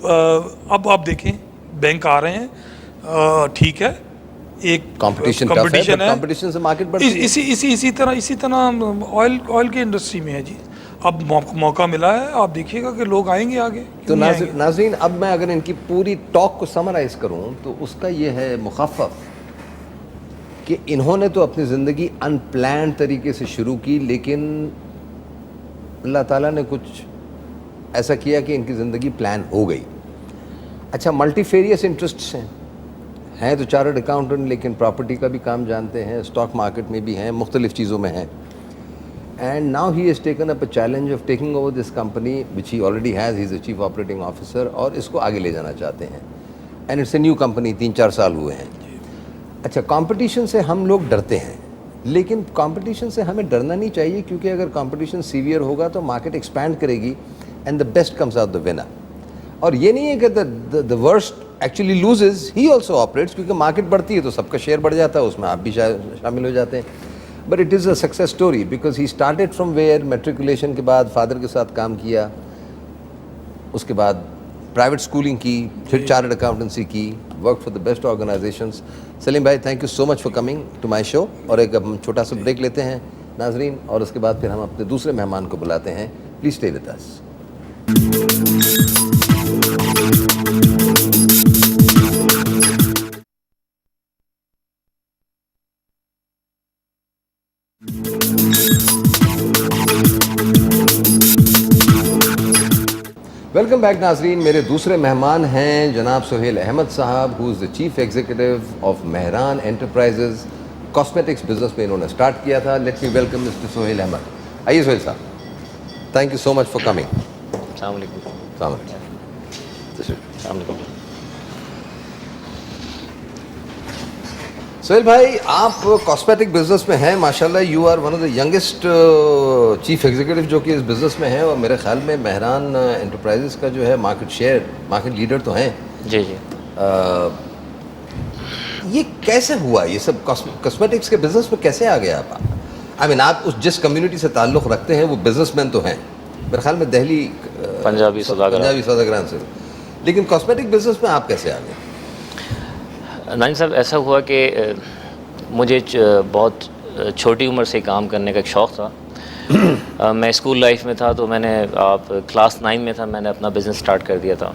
अब आप देखें बैंक आ रहे हैं, ठीक है, एक कंपटीशन है, कंपटीशन से मार्केट बढ़ती है। इसी तरह ऑयल के इंडस्ट्री में है जी। अब मौका मिला है, आप देखिएगा कि लोग आएंगे आगे। तो नाज़रीन, अब मैं अगर इनकी पूरी टॉक को समराइज करूं तो उसका ये है मुखफ़फ़ कि इन्होंने तो अपनी ज़िंदगी अनप्लान तरीके से शुरू की, लेकिन अल्लाह ताला ने कुछ ऐसा किया कि इनकी ज़िंदगी प्लान हो गई। अच्छा, मल्टीफेरियस इंटरेस्ट्स हैं तो चार्टर्ड अकाउंटेंट, लेकिन प्रॉपर्टी का भी काम जानते हैं, स्टॉक मार्केट में भी हैं, मुख्तलिफ़ चीज़ों में हैं। And now he has taken up a challenge of taking over this company which he already has. He's the chief operating officer और इसको आगे ले जाना चाहते हैं। And it's a new company, 3-4 साल हुए हैं। अच्छा, कंपटीशन से हम लोग डरते हैं, लेकिन कंपटीशन से हमें डरना नहीं चाहिए, क्योंकि अगर कंपटीशन सीवियर होगा तो मार्केट एक्सपैंड करेगी and the best comes out the winner. और ये नहीं है कि the worst actually loses, he also operates, क्योंकि मार्केट बढ़ती है तो सबका शेयर बढ़ जाता है, उसमें आप भी शामिल हो जाते हैं। But it is a success story because he started from where, matriculation के बाद फादर के साथ काम किया, उसके बाद प्राइवेट स्कूलिंग की, फिर चार्टर्ड अकाउंटेंसी की, work for the best organisations. Salim bhai, thank you so much for coming to my show. और एक हम छोटा सा ब्रेक लेते हैं नाजरीन, और उसके बाद फिर हम अपने दूसरे मेहमान को बुलाते हैं। Please stay with us. Welcome back नाजरीन। मेरे दूसरे मेहमान हैं जनाब सोहेल अहमद साहब, who is the chief executive of Mehran enterprises. Cosmetics business में इन्होंने स्टार्ट किया था। Let me welcome mister Sohail Ahmed. आइए सोहेल साहब, thank you so much for coming. अस्सलाम वालेकुम। सोहेल भाई, आप कॉस्मेटिक बिजनेस में हैं माशाल्लाह। You are one of the youngest chief executive जो कि इस बिज़नेस में हैं, और मेरे ख्याल में मेहरान एंटरप्राइजेस का जो है मार्केट शेयर, मार्केट लीडर तो हैं। जी जी। ये कैसे हुआ, ये सब कॉस्मेटिक्स के बिजनेस में कैसे आ गए आप? आई मीन, आप उस जिस कम्युनिटी से ताल्लुक़ रखते हैं वो बिजनेसमैन तो हैं, मेरे ख्याल में दिल्ली पंजाबी सौदागरान से, लेकिन कॉस्मेटिक बिजनेस में आप कैसे आ गए? नानी साहब, ऐसा हुआ कि मुझे बहुत छोटी उम्र से काम करने का एक शौक़ था। मैं स्कूल लाइफ में था तो मैंने क्लास 9 में था, मैंने अपना बिज़नेस स्टार्ट कर दिया था।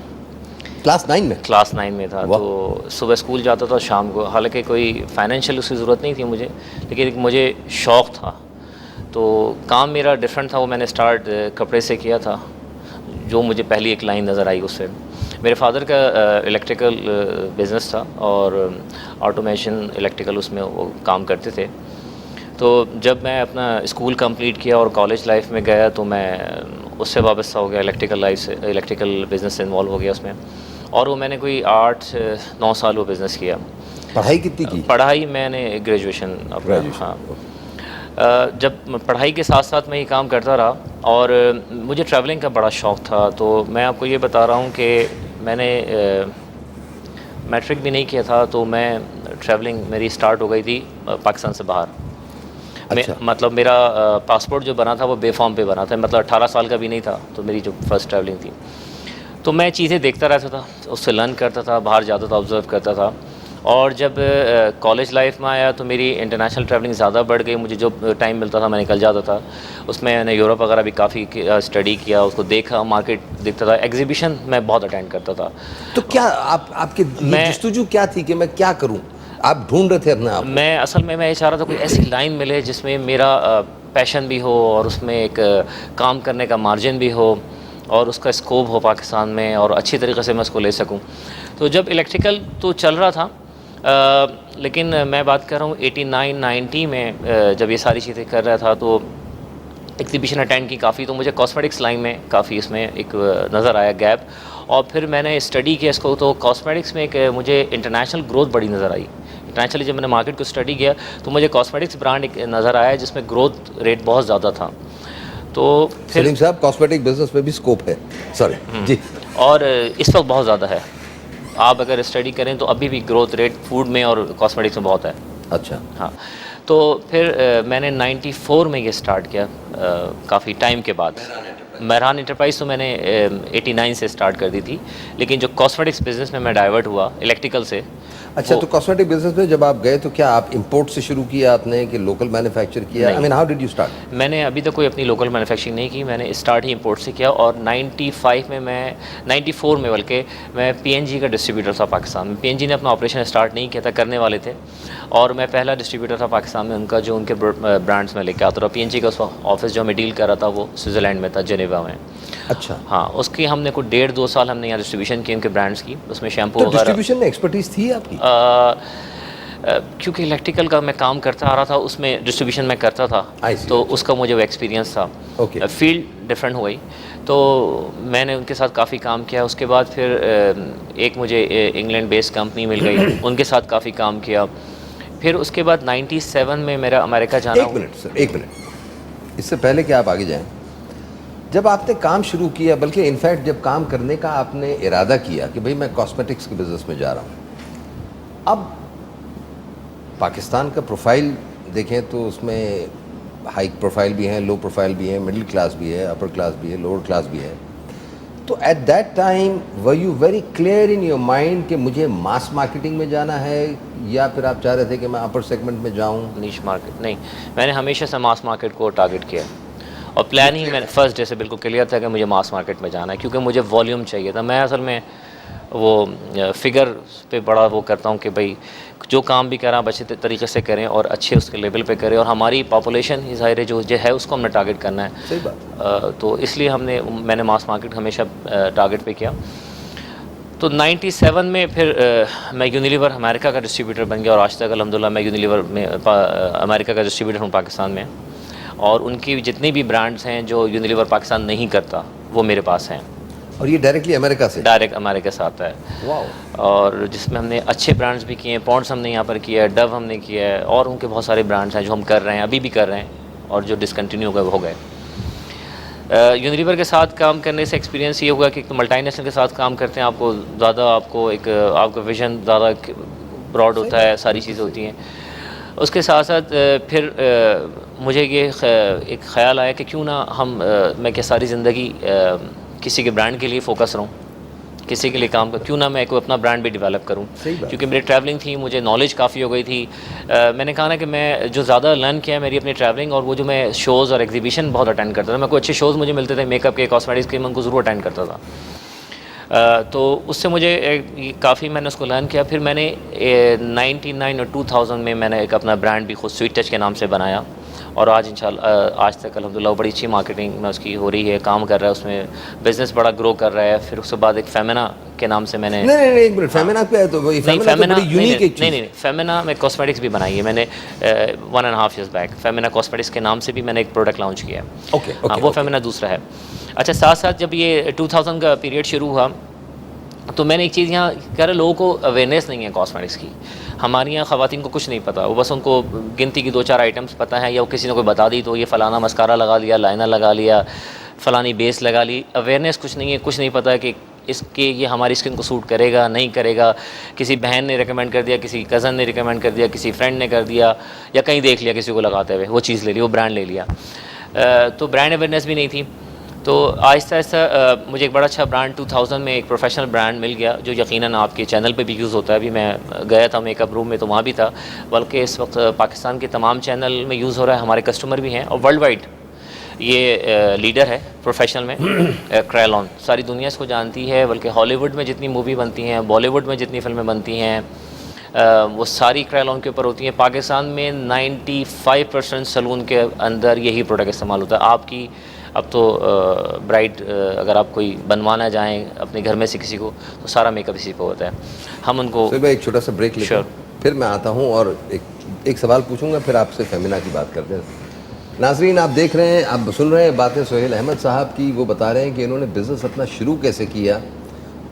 क्लास 9 में? क्लास 9 में था। तो सुबह स्कूल जाता था, शाम को, हालांकि कोई फाइनेंशियल उसकी ज़रूरत नहीं थी मुझे, लेकिन मुझे शौक़ था। तो काम मेरा डिफरेंट था, वो मैंने स्टार्ट कपड़े से किया था, जो मुझे पहली एक लाइन नज़र आई उससे। मेरे फादर का इलेक्ट्रिकल बिज़नेस था और ऑटोमेशन इलेक्ट्रिकल उसमें वो काम करते थे। तो जब मैं अपना स्कूल कंप्लीट किया और कॉलेज लाइफ में गया तो मैं उससे वाबस्ता हो गया, इलेक्ट्रिकल लाइफ से, इलेक्ट्रिकल बिज़नेस से इन्वॉल्व हो गया उसमें। और वो मैंने कोई 8-9 साल वो बिज़नेस किया। पढ़ाई कितनी की? पढ़ाई मैंने ग्रेजुएशन अपना, हाँ। जब पढ़ाई के साथ साथ मैं ये काम करता रहा, और मुझे ट्रैवलिंग का बड़ा शौक़ था। तो मैं आपको ये बता रहा हूँ कि मैंने मैट्रिक भी नहीं किया था, तो मैं ट्रैवलिंग मेरी स्टार्ट हो गई थी पाकिस्तान से बाहर। अच्छा। मतलब मेरा पासपोर्ट जो बना था वो बेफॉर्म पे बना था, मतलब 18 साल का भी नहीं था। तो मेरी जो फर्स्ट ट्रैवलिंग थी, तो मैं चीज़ें देखता रहता था, उससे लर्न करता था, बाहर जाता था, ऑब्ज़र्व करता था। और जब कॉलेज लाइफ में आया तो मेरी इंटरनेशनल ट्रैवलिंग ज़्यादा बढ़ गई। मुझे जो टाइम मिलता था मैं निकल जाता था उसमें। मैंने यूरोप वगैरह भी काफ़ी स्टडी किया, उसको देखा, मार्केट देखता था, एग्जीबिशन मैं बहुत अटेंड करता था। तो क्या आपकी जस्तुजू क्या थी कि मैं क्या करूं? आप ढूंढ रहे थे अपने आप? मैं असल में ये चाह रहा था कोई ऐसी लाइन मिले जिसमें मेरा पैशन भी हो और उसमें एक काम करने का मार्जिन भी हो और उसका स्कोप हो पाकिस्तान में, और अच्छी तरीके से मैं उसको ले सकूं। तो जब इलेक्ट्रिकल तो चल रहा था, लेकिन मैं बात कर रहा हूँ 89-90 में, जब ये सारी चीज़ें कर रहा था तो एग्जीबिशन अटेंड की काफ़ी। तो मुझे कॉस्मेटिक्स लाइन में काफ़ी इसमें एक नज़र आया गैप, और फिर मैंने स्टडी किया इसको। तो कॉस्मेटिक्स में एक मुझे इंटरनेशनल ग्रोथ बड़ी नज़र आई। इंटरनेशनली जब मैंने मार्केट को स्टडी किया तो मुझे कॉस्मेटिक्स ब्रांड एक नज़र आया जिसमें ग्रोथ रेट बहुत ज़्यादा था। तो फिर सलीम साहब, कॉस्मेटिक बिजनेस में भी स्कोप है? सॉरी जी। और इस वक्त बहुत ज़्यादा है। आप अगर स्टडी करें तो अभी भी ग्रोथ रेट फूड में और कॉस्मेटिक्स में बहुत है। अच्छा। हाँ, तो फिर मैंने 94 में ये स्टार्ट किया, काफ़ी टाइम के बाद। मेहरान इंटरप्राइज तो मैंने 89 से स्टार्ट कर दी थी, लेकिन जो कॉस्मेटिक्स बिजनेस में मैं डाइवर्ट हुआ इलेक्ट्रिकल से। अच्छा, तो कॉस्मेटिक बिजनेस में जब आप गए तो क्या आप इंपोर्ट से शुरू किया आपने कि लोकल मैन्युफैक्चर किया? I mean how did you start? मैंने अभी तक कोई अपनी लोकल मैन्युफैक्चरिंग नहीं की, मैंने स्टार्ट ही इंपोर्ट से किया। और 95 में मैं 94 में बल्कि मैं पीएनजी का डिस्ट्रीब्यूटर था पाकिस्तान में। पीएनजी ने अपना ऑपरेशन स्टार्ट नहीं किया था, करने वाले थे, और मैं पहला डिस्ट्रीब्यूटर था पाकिस्तान में उनका, जो उनके ब्रांड्स में लेके आता था। पीएनजी का ऑफिस जो हमें डील कर रहा था वो स्विट्ज़रलैंड में था, जेनेवा में। अच्छा, हाँ, उसकी हमने कुछ 1.5-2 साल हमने यहाँ डिस्ट्रीब्यूशन की उनके ब्रांड्स की, उसमें शैम्पू तो वगैरह। डिस्ट्रीब्यूशन में एक्सपर्टीज थी आपकी? क्योंकि इलेक्ट्रिकल का मैं काम करता आ रहा था, उसमें डिस्ट्रीब्यूशन में करता था, तो उसका मुझे वो एक्सपीरियंस था। Okay. फील्ड डिफरेंट हो गई, तो मैंने उनके साथ काफ़ी काम किया। उसके बाद फिर एक मुझे इंग्लैंड बेस्ड कंपनी मिल गई, उनके साथ काफ़ी काम किया। फिर उसके बाद 97 में मेरा अमेरिका जाना। एक मिनट सर, एक मिनट, इससे पहले कि आप आगे जाएं, जब आपने काम शुरू किया, बल्कि इनफैक्ट जब काम करने का आपने इरादा किया कि भाई मैं कॉस्मेटिक्स के बिज़नेस में जा रहा हूँ, अब पाकिस्तान का प्रोफाइल देखें तो उसमें हाई प्रोफाइल भी है, लो प्रोफाइल भी है, मिडिल क्लास भी है, अपर क्लास भी है, लोअर क्लास भी है। तो at that time were you very clear in your mind कि मुझे मास मार्केटिंग में जाना है, या फिर आप चाह रहे थे कि मैं अपर सेगमेंट में जाऊँ? नीश मार्केट नहीं, मैंने हमेशा से मास मार्केट को टारगेट किया, और प्लान ही मैंने फर्स्ट डे से बिल्कुल क्लियर था कि मुझे मास मार्केट में जाना है, क्योंकि मुझे वॉल्यूम चाहिए था। मैं असल में वो फिगर पे बड़ा वो करता हूँ कि भाई जो काम भी करें आप अच्छे तरीके से करें और अच्छे उसके लेवल पे करें, और हमारी पॉपुलेशन ही ज़ाहिर है जो है उसको हमने टारगेट करना है। सही बात। तो इसलिए मैंने मास मार्केट हमेशा टारगेट पे किया। तो 97 में फिर मैं यूनिलीवर अमेरिका का डिस्ट्रीब्यूटर बन गया, और आज तक अल्हम्दुलिल्लाह मैं यूनिलीवर में अमेरिका का डिस्ट्रीब्यूटर हूँ पाकिस्तान में। और उनकी जितनी भी ब्रांड्स हैं जो यूनिलीवर पाकिस्तान नहीं करता वो मेरे पास हैं। और ये डायरेक्टली अमेरिका से? डायरेक्ट अमेरिका से आता है। वाह। और जिसमें हमने अच्छे ब्रांड्स भी किए हैं, पॉन्ड्स हमने यहाँ पर किया है, डव हमने किया है, और उनके बहुत सारे ब्रांड्स हैं जो हम कर रहे हैं, अभी भी कर रहे हैं, और जो डिसकंटिन्यू हो गए। यूनिलीवर के साथ काम करने से एक्सपीरियंस ये हुआ कि मल्टीनेशनल के साथ काम करते हैं, आपको ज़्यादा आपका विजन ज़्यादा ब्रॉड होता है, सारी चीज़ें होती हैं। उसके साथ साथ फिर मुझे ये एक ख़्याल आया कि क्यों ना मैं क्या सारी ज़िंदगी किसी के ब्रांड के लिए फ़ोकस रहूँ, किसी के लिए काम कर, क्यों ना मैं कोई अपना ब्रांड भी डेवलप करूँ। क्योंकि मेरी ट्रैवलिंग थी, मुझे नॉलेज काफ़ी हो गई थी। मैंने कहा ना कि मैं जो ज़्यादा लर्न किया है मेरी अपनी ट्रैवलिंग, और वो जो मैं शोज़ और एग्जीबिशन बहुत अटेंड करता था। मैं कोई अच्छे शोज़ मुझे मिलते थे मेकअप के, कॉस्मेटिक्स के, मैं उनको ज़रूर अटेंड करता था। तो उससे मुझे काफ़ी मैंने उसको लर्न किया। फिर मैंने 99 और 2000 में मैंने एक अपना ब्रांड भी खुद स्वीट टच के नाम से बनाया, और आज इंशाल्लाह आज तक अल्हम्दुलिल्लाह बड़ी अच्छी मार्केटिंग में उसकी हो रही है, काम कर रहा है, उसमें बिज़नेस बड़ा ग्रो कर रहा है। फिर उसके बाद एक फेमिना के नाम से मैंने नहीं एक मिनट, फेमिना पे है तो वही फेमिना तो बड़ी यूनिक एक चीज़। नहीं, फेमिना में कॉस्मेटिक्स भी बनाई है मैंने 1.5 years बैक। फेमिना कॉस्मेटिक्स के नाम से भी मैंने एक प्रोडक्ट लॉन्च किया है। ओके, हाँ, वो फेमिना दूसरा है। अच्छा, साथ साथ जब ये 2000 का पीरियड शुरू हुआ तो मैंने एक चीज़ यहाँ कह रहा, लोगों को अवेयरनेस नहीं है कॉस्मेटिक्स की। हमारे यहाँ ख़वातीन को कुछ नहीं पता, वो बस उनको गिनती की 2-4 आइटम्स पता है, या वो किसी ने कोई बता दी तो ये फ़लाना मस्कारा लगा लिया, लाइनर लगा लिया, फ़लानी बेस लगा ली। अवेयरनेस कुछ नहीं है, कुछ नहीं पता है कि ये हमारी स्किन को सूट करेगा नहीं करेगा। किसी बहन ने रिकमेंड कर दिया, किसी कज़न ने रिकमेंड कर दिया, किसी फ्रेंड ने कर दिया, या कहीं देख लिया किसी को लगाते हुए, वो चीज़ ले ली, वो ब्रांड ले लिया। तो ब्रांड अवेयरनेस भी नहीं थी। तो आहिस्ता आहिस्ता मुझे एक बड़ा अच्छा ब्रांड 2000 में एक प्रोफेशनल ब्रांड मिल गया, जो यकीनन आपके चैनल पे भी यूज़ होता है। अभी मैं गया था मेकअप रूम में तो वहाँ भी था, बल्कि इस वक्त पाकिस्तान के तमाम चैनल में यूज़ हो रहा है, हमारे कस्टमर भी हैं, और वर्ल्ड वाइड ये लीडर है प्रोफेशनल में। क्रेलॉन सारी दुनिया इसको जानती है, बल्कि हॉलीवुड में जितनी मूवी बनती हैं, बॉलीवुड में जितनी फिल्में बनती हैं, वो सारी क्रेलॉन के ऊपर होती हैं। पाकिस्तान में 95% सलून के अंदर यही प्रोडक्ट इस्तेमाल होता है। आपकी अब तो ब्राइड अगर आप कोई बनवाना जाएँ अपने घर में से किसी को, तो सारा मेकअप इसी पे होता है। हम उनको एक छोटा सा ब्रेक लेते हैं, फिर मैं आता हूँ और एक सवाल पूछूंगा, फिर आपसे फेमिना की बात करते हैं। नाज़रीन, आप देख रहे हैं, आप सुन रहे हैं बातें सोहेल अहमद साहब की। वो बता रहे हैं कि इन्होंने बिज़नेस अपना शुरू कैसे किया,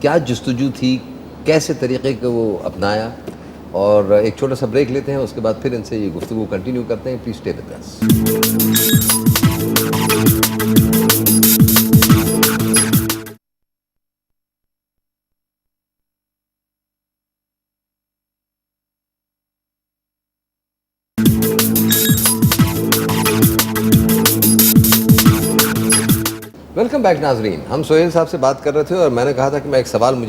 क्या जस्तजू थी, कैसे तरीक़े को वो अपनाया। और एक छोटा सा ब्रेक लेते हैं, उसके बाद फिर इनसे ये गुफ्तगू कंटिन्यू करते हैं। Please stay with us. Welcome welcome back नाजरीन। हम सोहेल साहब से बात कर रहे थे और मैंने कहा था कि मैं एक सवाल मुझे